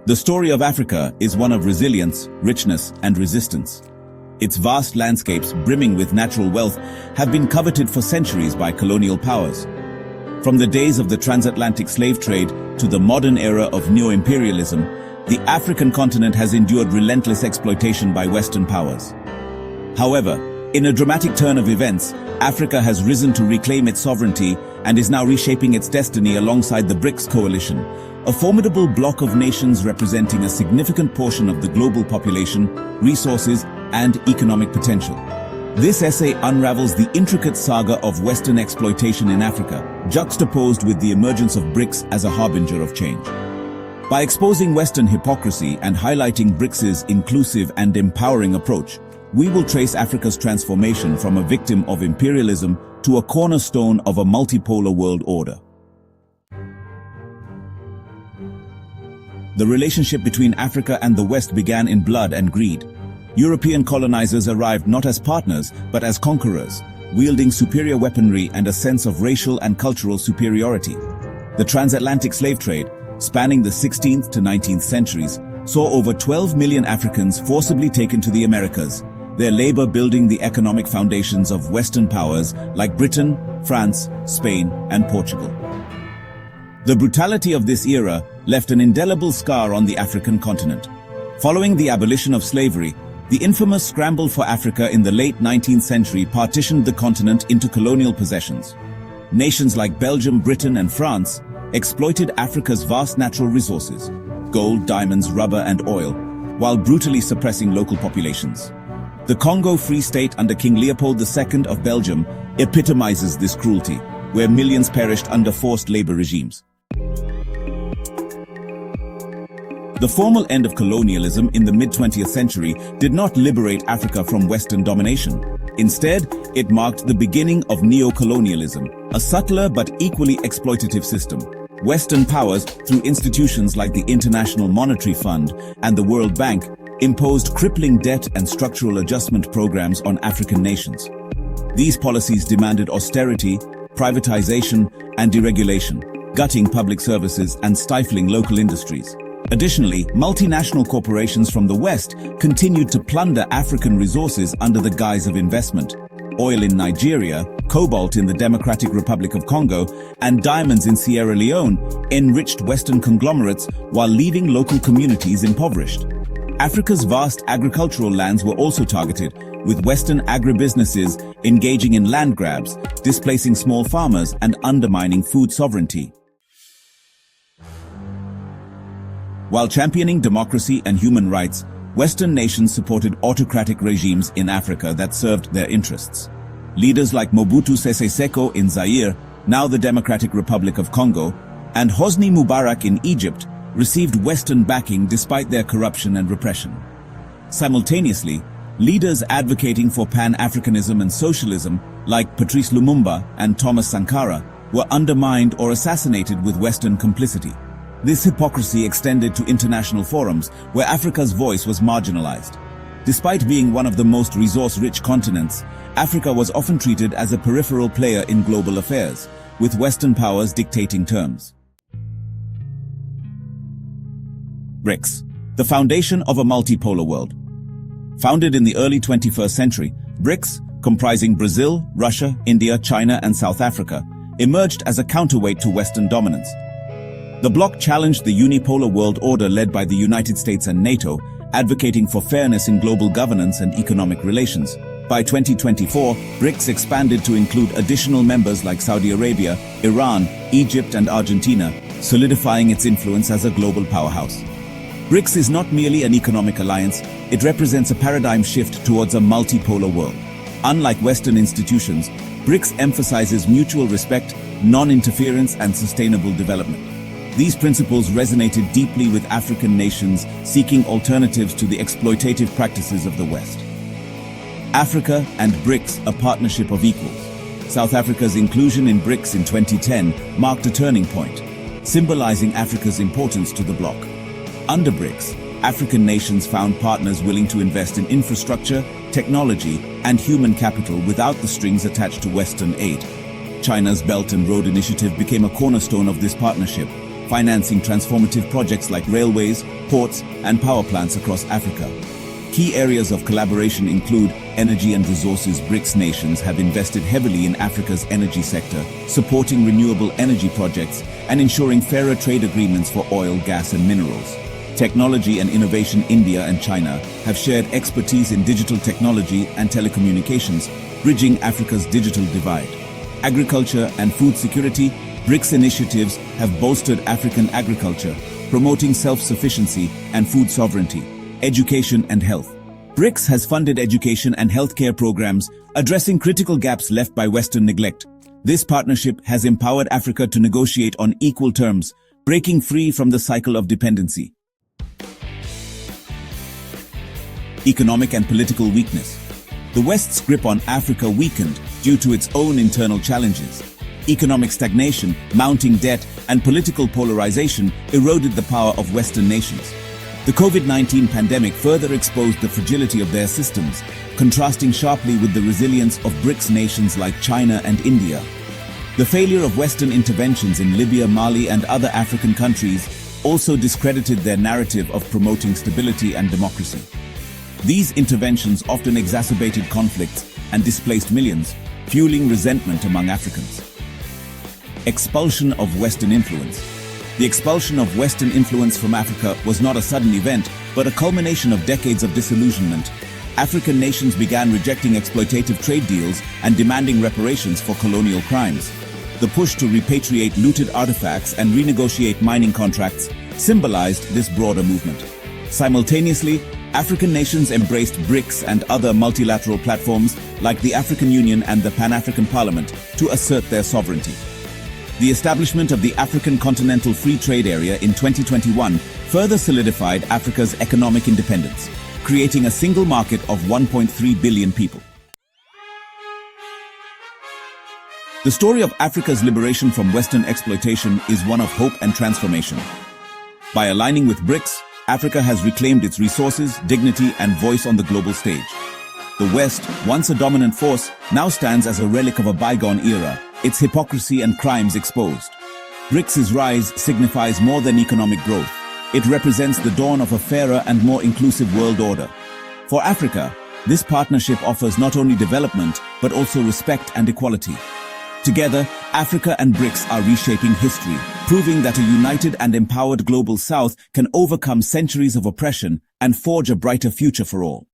The story of Africa is one of resilience, richness, and resistance. Its vast landscapes, brimming with natural wealth, have been coveted for centuries by colonial powers. From the days of the transatlantic slave trade to the modern era of neo-imperialism, the African continent has endured relentless exploitation by Western powers. However, in a dramatic turn of events, Africa has risen to reclaim its sovereignty and is now reshaping its destiny alongside the Brics coalition, a formidable bloc of nations representing a significant portion of the global population, resources, and economic potential. This essay unravels the intricate saga of Western exploitation in Africa, juxtaposed with the emergence of Brics as a harbinger of change. By exposing Western hypocrisy and highlighting Brics's inclusive and empowering approach, we will trace Africa's transformation from a victim of imperialism to a cornerstone of a multipolar world order. The relationship between Africa and the West began in blood and greed. European colonizers arrived not as partners, but as conquerors, wielding superior weaponry and a sense of racial and cultural superiority. The transatlantic slave trade, spanning the 16th to 19th centuries, saw over 12 million Africans forcibly taken to the Americas, their labor building the economic foundations of Western powers like Britain, France, Spain, and Portugal. The brutality of this era left an indelible scar on the African continent. Following the abolition of slavery, the infamous scramble for Africa in the late 19th century partitioned the continent into colonial possessions. Nations like Belgium, Britain, and France exploited Africa's vast natural resources, gold, diamonds, rubber, and oil, while brutally suppressing local populations. The Congo Free State under King Leopold II of Belgium epitomizes this cruelty, where millions perished under forced labor regimes. The formal end of colonialism in the mid-20th century did not liberate Africa from Western domination. Instead, it marked the beginning of neo-colonialism, a subtler but equally exploitative system. Western powers, through institutions like the International Monetary Fund and the World Bank, imposed crippling debt and structural adjustment programs on African nations. These policies demanded austerity, privatization, and deregulation, gutting public services and stifling local industries. Additionally, multinational corporations from the West continued to plunder African resources under the guise of investment. Oil in Nigeria, cobalt in the Democratic Republic of Congo, and diamonds in Sierra Leone enriched Western conglomerates while leaving local communities impoverished. Africa's vast agricultural lands were also targeted, with Western agribusinesses engaging in land grabs, displacing small farmers and undermining food sovereignty. While championing democracy and human rights, Western nations supported autocratic regimes in Africa that served their interests. Leaders like Mobutu Sese Seko in Zaire, now the Democratic Republic of Congo, and Hosni Mubarak in Egypt received Western backing despite their corruption and repression. Simultaneously, leaders advocating for Pan-Africanism and socialism, like Patrice Lumumba and Thomas Sankara, were undermined or assassinated with Western complicity. This hypocrisy extended to international forums, where Africa's voice was marginalized. Despite being one of the most resource-rich continents, Africa was often treated as a peripheral player in global affairs, with Western powers dictating terms. Brics, the foundation of a multipolar world. Founded in the early 21st century, Brics, comprising Brazil, Russia, India, China, and South Africa, emerged as a counterweight to Western dominance. The bloc challenged the unipolar world order led by the United States and NATO, advocating for fairness in global governance and economic relations. By 2024, Brics expanded to include additional members like Saudi Arabia, Iran, Egypt, and Argentina, solidifying its influence as a global powerhouse. Brics is not merely an economic alliance, it represents a paradigm shift towards a multipolar world. Unlike Western institutions, Brics emphasizes mutual respect, non-interference, and sustainable development. These principles resonated deeply with African nations seeking alternatives to the exploitative practices of the West. Africa and Brics, a partnership of equals. South Africa's inclusion in Brics in 2010 marked a turning point, symbolizing Africa's importance to the bloc. Under Brics, African nations found partners willing to invest in infrastructure, technology, and human capital without the strings attached to Western aid. China's Belt and Road Initiative became a cornerstone of this partnership, financing transformative projects like railways, ports, and power plants across Africa. Key areas of collaboration include energy and resources. Brics nations have invested heavily in Africa's energy sector, supporting renewable energy projects and ensuring fairer trade agreements for oil, gas, and minerals. Technology and innovation. India and China have shared expertise in digital technology and telecommunications, bridging Africa's digital divide. Agriculture and food security. Brics initiatives have bolstered African agriculture, promoting self-sufficiency and food sovereignty. Education and health. Brics has funded education and healthcare programs, addressing critical gaps left by Western neglect. This partnership has empowered Africa to negotiate on equal terms, breaking free from the cycle of dependency. Economic and political weakness. The West's grip on Africa weakened due to its own internal challenges. Economic stagnation, mounting debt, and political polarization eroded the power of Western nations. The COVID-19 pandemic further exposed the fragility of their systems, contrasting sharply with the resilience of Brics nations like China and India. The failure of Western interventions in Libya, Mali, and other African countries also discredited their narrative of promoting stability and democracy. These interventions often exacerbated conflicts and displaced millions, fueling resentment among Africans. Expulsion of Western influence. The expulsion of Western influence from Africa was not a sudden event, but a culmination of decades of disillusionment. African nations began rejecting exploitative trade deals and demanding reparations for colonial crimes. The push to repatriate looted artifacts and renegotiate mining contracts symbolized this broader movement. Simultaneously, African nations embraced Brics and other multilateral platforms like the African Union and the Pan-African Parliament to assert their sovereignty. The establishment of the African Continental Free Trade Area in 2021 further solidified Africa's economic independence, creating a single market of 1.3 billion people. The story of Africa's liberation from Western exploitation is one of hope and transformation. By aligning with Brics, Africa has reclaimed its resources, dignity, and voice on the global stage. The West, once a dominant force, now stands as a relic of a bygone era, its hypocrisy and crimes exposed. Brics' rise signifies more than economic growth. It represents the dawn of a fairer and more inclusive world order. For Africa, this partnership offers not only development, but also respect and equality. Together, Africa and Brics are reshaping history, proving that a united and empowered global South can overcome centuries of oppression and forge a brighter future for all.